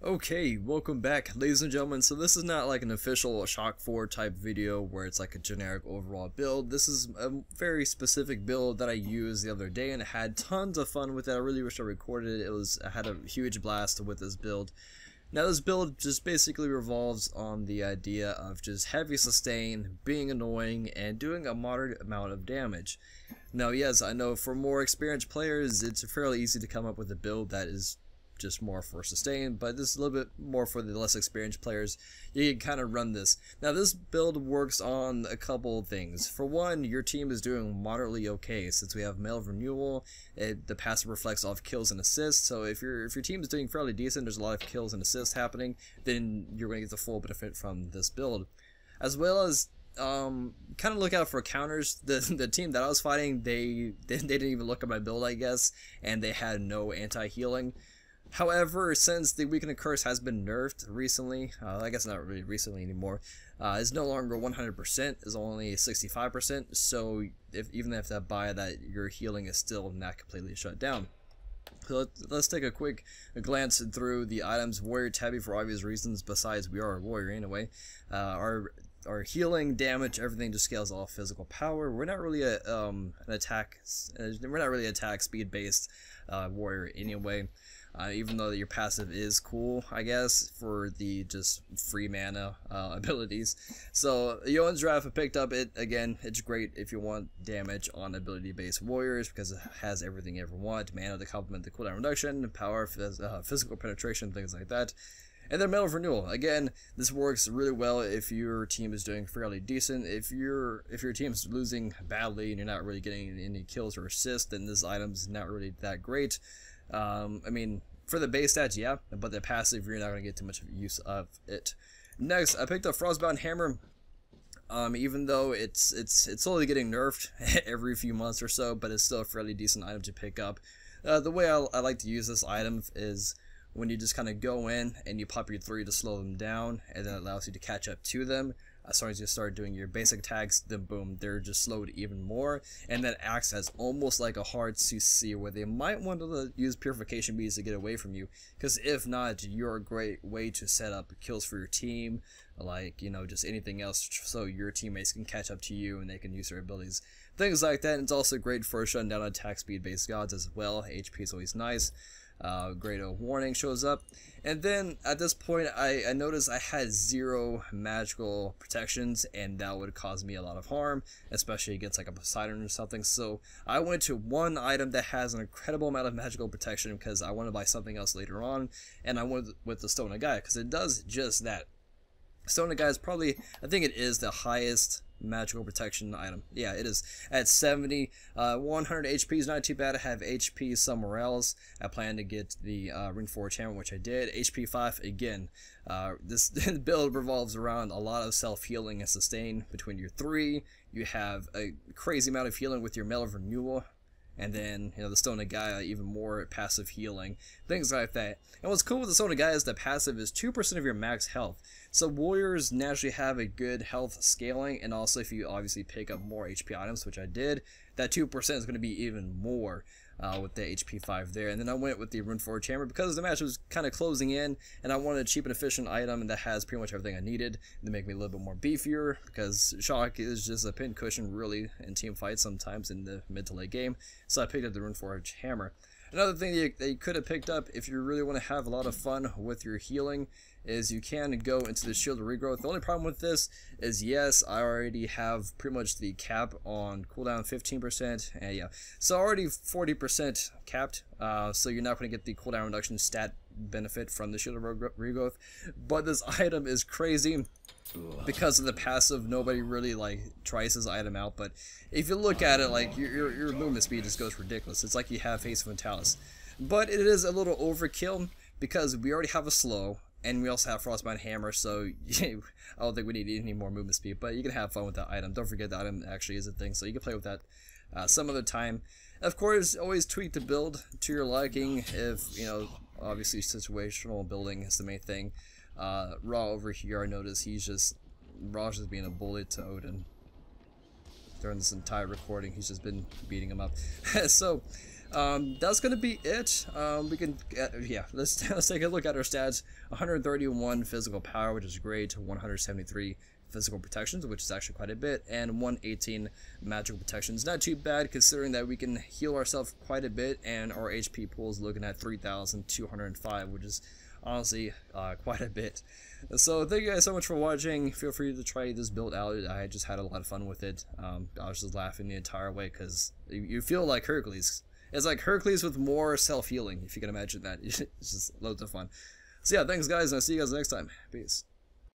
Okay, welcome back, ladies and gentlemen. So this is not like an official Chaac 4 type video where it's like a generic overall build. This is a very specific build that I used the other day and I had tons of fun with it. I really wish I recorded it. I had a huge blast with this build. Now this build just basically revolves on the idea of just heavy sustain, being annoying, and doing a moderate amount of damage. Now yes, I know for more experienced players it's fairly easy to come up with a build that is just more for sustain, but this is a little bit more for the less experienced players. You can kind of run this. Now this build works on a couple of things. For one, your team is doing moderately okay since we have Mail Renewal. The passive reflects off kills and assists, so if your team is doing fairly decent, there's a lot of kills and assists happening, then you're going to get the full benefit from this build. As well as kind of look out for counters. The team that I was fighting, they didn't even look at my build, I guess, and they had no anti-healing. However, since the Weakening Curse has been nerfed recently, I guess not really recently anymore, it's no longer 100%, it's only 65%, so even if that buy that your healing is still not completely shut down. So let's take a quick glance through the items. Warrior Tabby, for obvious reasons, besides we are a warrior anyway. Our healing, damage, everything just scales off physical power. We're not really an attack speed based warrior anyway. Even though your passive is cool, I guess, for the just free mana abilities. So Yoan's Draft, I picked up it. Again, it's great if you want damage on ability-based warriors because it has everything you ever want. Mana to complement the cooldown reduction, power, physical penetration, things like that. And then Mail Renewal. Again, this works really well if your team is doing fairly decent. If your team is losing badly and you're not really getting any kills or assists, then this item's not really that great. I mean, for the base stats, yeah, but the passive, you're not going to get too much use of it. Next, I picked up Frostbound Hammer. Even though it's slowly getting nerfed every few months or so, but it's still a fairly decent item to pick up. The way I like to use this item is when you just kind of go in and you pop your 3 to slow them down, and then it allows you to catch up to them. As soon as you start doing your basic attacks, then boom, they're just slowed even more, and that acts as almost like a hard CC where they might want to use purification beads to get away from you, because if not, you're a great way to set up kills for your team, like, you know, just anything else, so your teammates can catch up to you and they can use their abilities. Things like that. And it's also great for shutting down attack speed based gods as well. HP is always nice. Great warning shows up, and then at this point I noticed I had 0 magical protections, and that would cause me a lot of harm, especially against like a Poseidon or something. So I went to one item that has an incredible amount of magical protection because I want to buy something else later on, and I went with the Stone of Gaia because it does just that. Stone of Gaia is probably, I think it is the highest magical protection item. Yeah, it is at 70. 100 HP is not too bad. I have HP somewhere else. I plan to get the Ring 4 Hammer, which I did. HP 5 again. This build revolves around a lot of self-healing and sustain between your 3. You have a crazy amount of healing with your Mail of Renewal. And then, you know, the Stone of Gaia, even more passive healing, things like that. And what's cool with the Stone of Gaia is the passive is 2% of your max health. So warriors naturally have a good health scaling, and also if you obviously pick up more HP items, which I did, that 2% is going to be even more with the HP 5 there. And then I went with the Rune 4 Chamber because the match was kind of closing in, and I wanted a cheap and efficient item that has pretty much everything I needed to make me a little bit more beefier, because Chaac is just a pin cushion really in team fights sometimes in the mid to late game. So I picked up the Rune 4 Hammer. Another thing that you could have picked up if you really want to have a lot of fun with your healing is you can go into the Shield of Regrowth. The only problem with this is, yes, I already have pretty much the cap on cooldown 15%, and yeah, so already 40% capped, so you're not going to get the cooldown reduction stat benefit from the Shield of Regrowth, but this item is crazy. Because of the passive, nobody really like tries this item out, but if you look at it, like your movement speed just goes ridiculous. It's like you have Face of Fatalis, but it is a little overkill because we already have a slow, and we also have Frostbound Hammer, so I don't think we need any more movement speed, but you can have fun with that item. Don't forget that item actually is a thing, so you can play with that some other time. Of course, always tweak the build to your liking. If, you know, obviously situational building is the main thing. Raw over here, I notice Raj is being a bully to Odin. During this entire recording, he's just been beating him up. So, That's gonna be it. We can yeah, let's take a look at our stats. 131 physical power, which is great. 173 physical protections, which is actually quite a bit, and 118 magical protections. Not too bad considering that we can heal ourselves quite a bit, and our HP pool is looking at 3,205, which is honestly quite a bit. So thank you guys so much for watching. Feel free to try this build out. I just had a lot of fun with it. I was just laughing the entire way because you feel like Hercules. It's like Hercules with more self-healing, if you can imagine that. It's just loads of fun. So yeah, thanks guys, and I'll see you guys next time. Peace.